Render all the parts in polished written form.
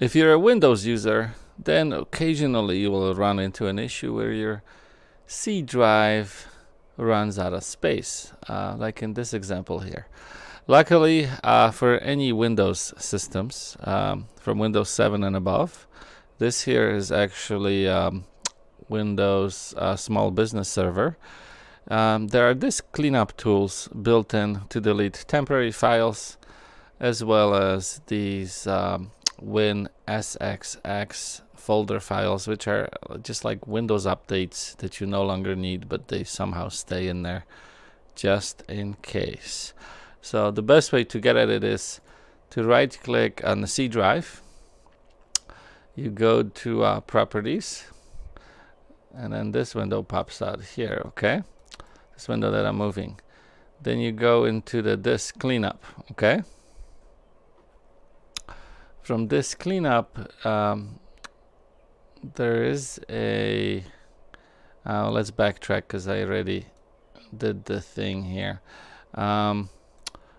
If you're a Windows user, then occasionally you will run into an issue where your C drive runs out of space, like in this example here. Luckily, for any Windows systems from Windows 7 and above, this here is actually Windows Small Business Server. There are disk cleanup tools built in to delete temporary files, as well as these WinSXX folder files, which are just like Windows updates that you no longer need, but they somehow stay in there just in case. So the best way to get at it is to right click on the C drive. You go to Properties, and then this window pops out here, okay? This window that I'm moving. Then you go into the disk cleanup, okay? From disk cleanup, there is a let's backtrack because I already did the thing here.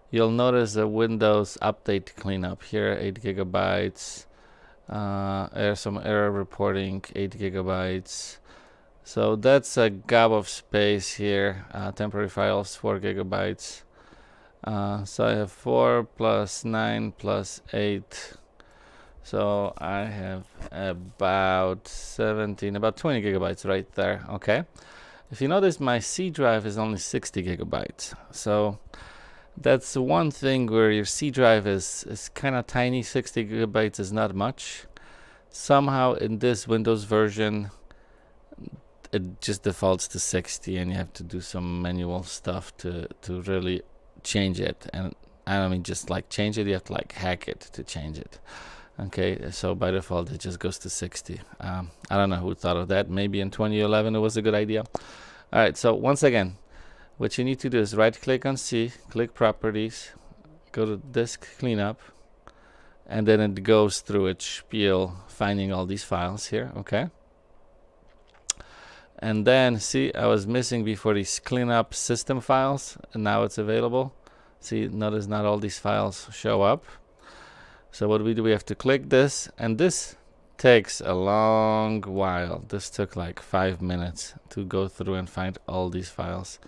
You'll notice a Windows update cleanup here, 8 gigabytes. Some error reporting, 8 gigabytes. So that's a gap of space here. Temporary files, 4 gigabytes. So I have 4 plus 9 plus 8. So I have about 17, about 20 gigabytes right there, okay? If you notice, my C drive is only 60 gigabytes. So that's one thing where your C drive is kind of tiny. 60 gigabytes is not much. Somehow in this Windows version, it just defaults to 60, and you have to do some manual stuff to really change it. And I don't mean just like change it, you have to like hack it to change it. Okay, so by default it just goes to 60. I don't know who thought of that. Maybe in 2011 it was a good idea. All right, so once again, what you need to do is right click on C, click Properties, go to Disk Cleanup, and then it goes through its spiel finding all these files here, okay? And then see, I was missing before these cleanup system files, and now it's available. See, notice not all these files show up. So what we do, we have to click this, and this takes a long while. This took like 5 minutes to go through and find all these files,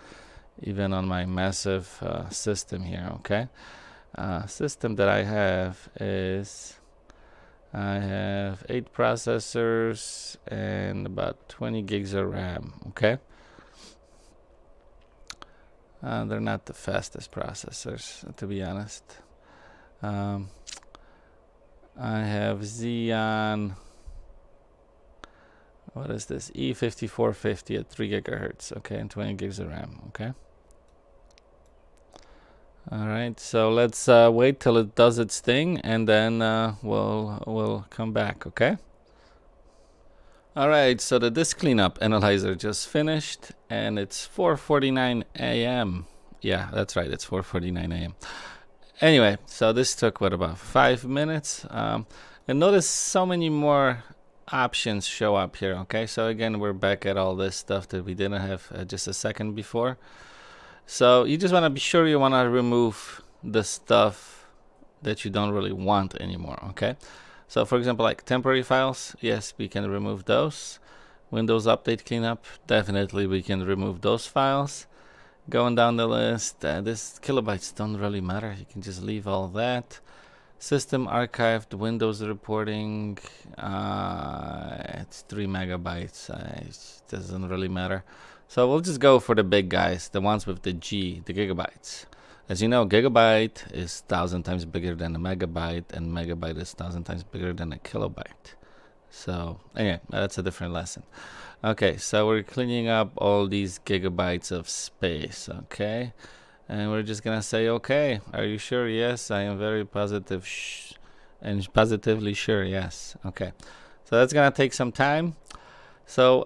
even on my massive system here, okay? System that I have is, I have 8 processors and about 20 gigs of RAM, okay? They're not the fastest processors, to be honest. I have Xeon, what is this? E5450 at 3 gigahertz, okay, and 20 gigs of RAM, okay? All right, so let's wait till it does its thing, and then we'll come back, okay? All right, so the disk cleanup analyzer just finished, and it's 4:49 a.m. Yeah, that's right, it's 4:49 a.m. Anyway, so this took what, about 5 minutes, and notice so many more options show up here. Okay, so again, we're back at all this stuff that we didn't have just a second before. So you just want to be sure you want to remove the stuff that you don't really want anymore. Okay, so for example, like temporary files, yes, we can remove those. Windows update cleanup, definitely we can remove those files. Going down the list, this kilobytes don't really matter. You can just leave all that. System archived, Windows reporting, it's 3 megabytes. It doesn't really matter. So we'll just go for the big guys, the ones with the G, the gigabytes. As you know, gigabyte is 1,000 times bigger than a megabyte, and megabyte is 1,000 times bigger than a kilobyte. So anyway, that's a different lesson. Okay, so we're cleaning up all these gigabytes of space, okay? And we're just gonna say, okay, are you sure? Yes, I am very positive and positively sure, yes. Okay, so that's gonna take some time. So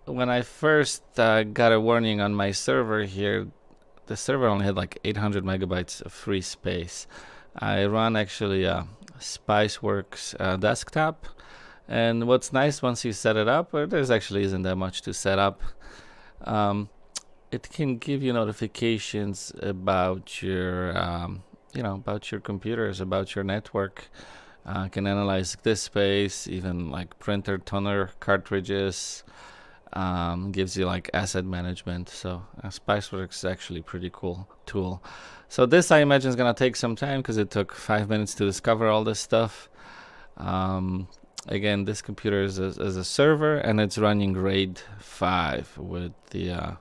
when I first got a warning on my server here, the server only had like 800 megabytes of free space. I run actually Spiceworks desktop. And what's nice, once you set it up, or there's actually isn't that much to set up, it can give you notifications about your, about your computers, about your network, Can analyze disk space, even like printer toner cartridges. Gives you like asset management. So Spiceworks is actually a pretty cool tool. So this, I imagine, is gonna take some time because it took 5 minutes to discover all this stuff. Again, this computer is a server, and it's running RAID 5 with the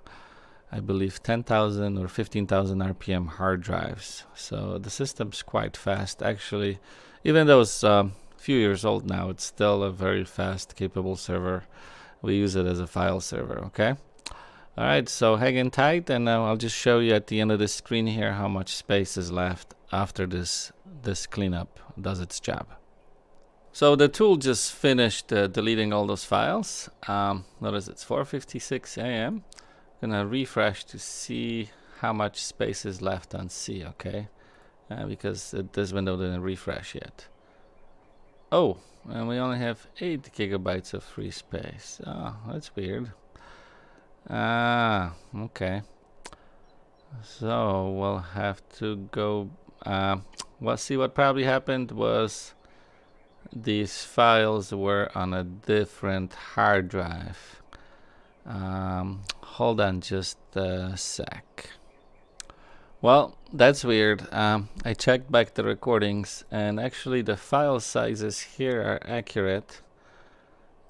I believe 10,000 or 15,000 RPM hard drives. So the system's quite fast. Actually, even though it's a few years old now, it's still a very fast, capable server. We use it as a file server, okay? All right, so hang in tight, and I'll just show you at the end of the screen here how much space is left after this cleanup does its job. So the tool just finished deleting all those files. Notice it's 4:56 a.m. Gonna refresh to see how much space is left on C, okay? Because this window didn't refresh yet. Oh, and we only have 8 gigabytes of free space. Oh, that's weird. Okay. So we'll have to go. Well, see, what probably happened was these files were on a different hard drive. Hold on just a sec. Well, that's weird. I checked back the recordings, and actually the file sizes here are accurate.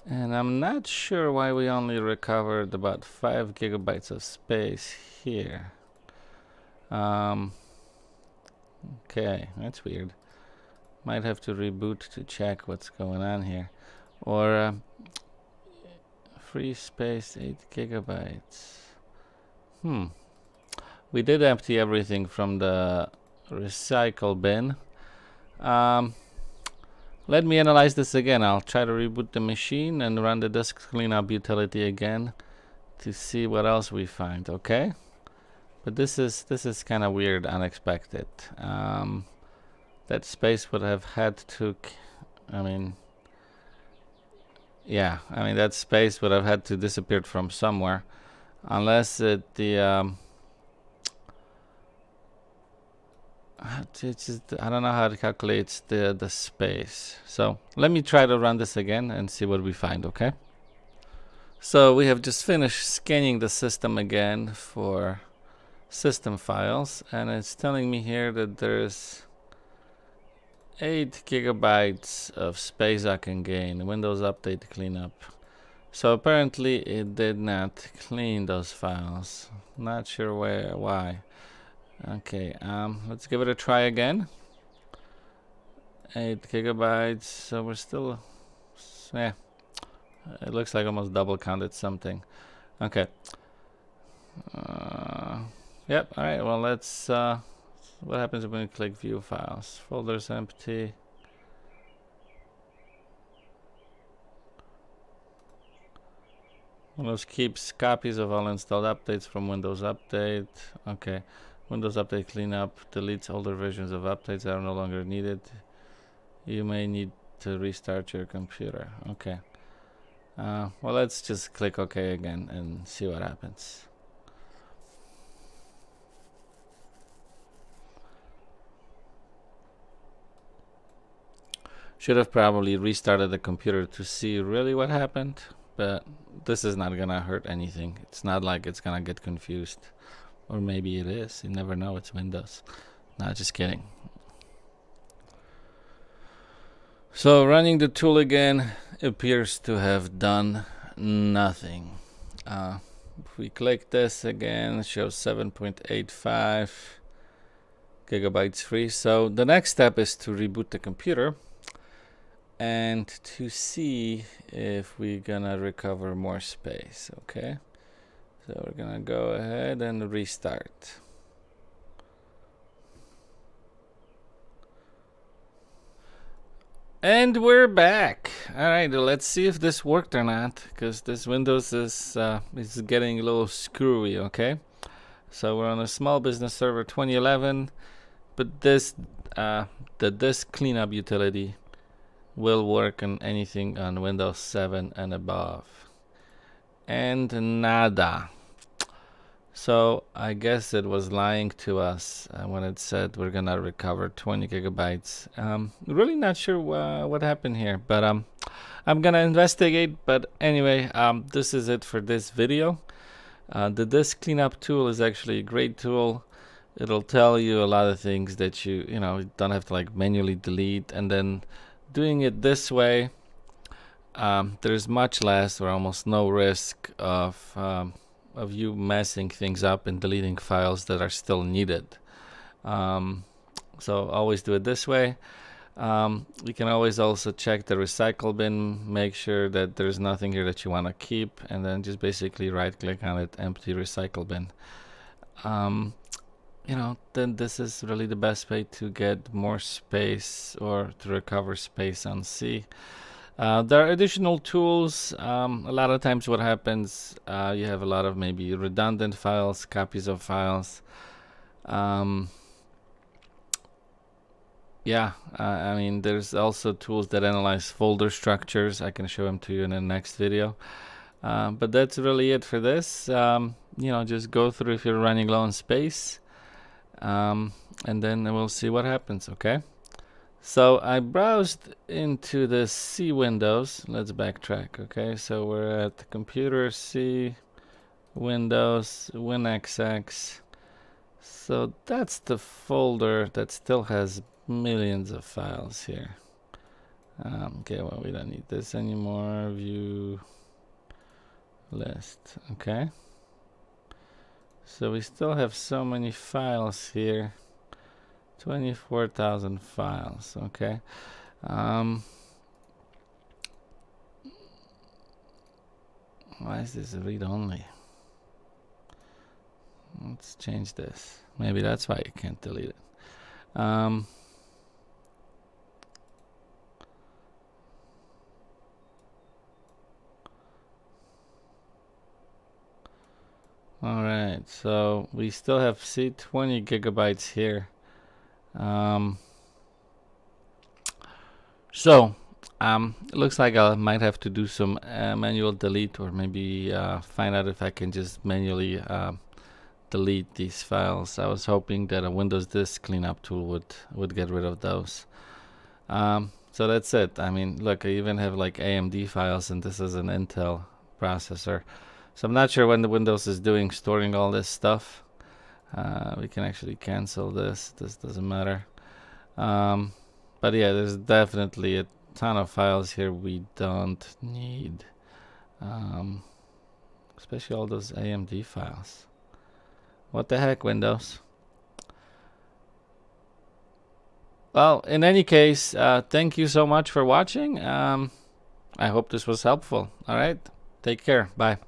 And I'm not sure why we only recovered about 5 gigabytes of space here. Okay, that's weird. Might have to reboot to check what's going on here. Or free space 8 gigabytes. We did empty everything from the recycle bin. Let me analyze this again. I'll try to reboot the machine and run the disk cleanup utility again to see what else we find, okay? But this is kind of weird, unexpected. That space would have had to, that space would have had to disappear from somewhere, unless I don't know how it calculates the space. So let me try to run this again and see what we find, okay? So we have just finished scanning the system again for system files, and it's telling me here that there's 8 gigabytes of space I can gain. Windows Update Cleanup. So apparently it did not clean those files. Not sure why. Okay, let's give it a try again. 8 gigabytes, so we're still, it looks like almost double counted something. Okay. Yep, alright, well let's, what happens when we click view files? Folders empty. Windows keeps copies of all installed updates from Windows Update. Okay. Windows Update Cleanup deletes older versions of updates that are no longer needed. You may need to restart your computer. Okay. Well, let's just click OK again and see what happens. Should have probably restarted the computer to see really what happened, but this is not gonna hurt anything. It's not like it's gonna get confused. Or maybe it is. You never know. It's Windows. Not just kidding. So running the tool again appears to have done nothing. If we click this again, it shows 7.85 gigabytes free. So the next step is to reboot the computer and to see if we're gonna recover more space. Okay. So we're gonna go ahead and restart. And we're back. All right, let's see if this worked or not, because this Windows is getting a little screwy. Okay, so we're on a small business server 2011, but this the disk cleanup utility will work on anything on Windows 7 and above. And nada. So I guess it was lying to us when it said we're gonna recover 20 gigabytes. Really not sure what happened here, but I'm gonna investigate. But anyway, this is it for this video. The disk cleanup tool is actually a great tool. It'll tell you a lot of things that you don't have to like manually delete, and then doing it this way, there's much less or almost no risk of you messing things up and deleting files that are still needed. So always do it this way. You can always also check the recycle bin, make sure that there's nothing here that you want to keep, and then just basically right click on it, empty recycle bin. Then this is really the best way to get more space or to recover space on C. There are additional tools. A lot of times what happens, you have a lot of maybe redundant files, copies of files. I mean, there's also tools that analyze folder structures. I can show them to you in the next video. But that's really it for this. Just go through if you're running low on space. And then we'll see what happens, okay? So I browsed into the C windows. Let's backtrack, okay? So we're at the computer, C, Windows, WinXX. So that's the folder that still has millions of files here. Okay, well, we don't need this anymore. View list, okay? So we still have so many files here. 24,000 files, okay? Why is this read only? Let's change this. Maybe that's why you can't delete it. All right, so we still have 20 gigabytes here. It looks like I might have to do some manual delete, or maybe find out if I can just manually delete these files. I was hoping that a Windows disk cleanup tool would get rid of those. So that's it. I mean, look, I even have like AMD files, and this is an Intel processor. So I'm not sure when the Windows is storing all this stuff. We can actually cancel this. This doesn't matter. But yeah, there's definitely a ton of files here we don't need. Especially all those AMD files. What the heck, Windows? Well, in any case, thank you so much for watching. I hope this was helpful. All right, take care. Bye.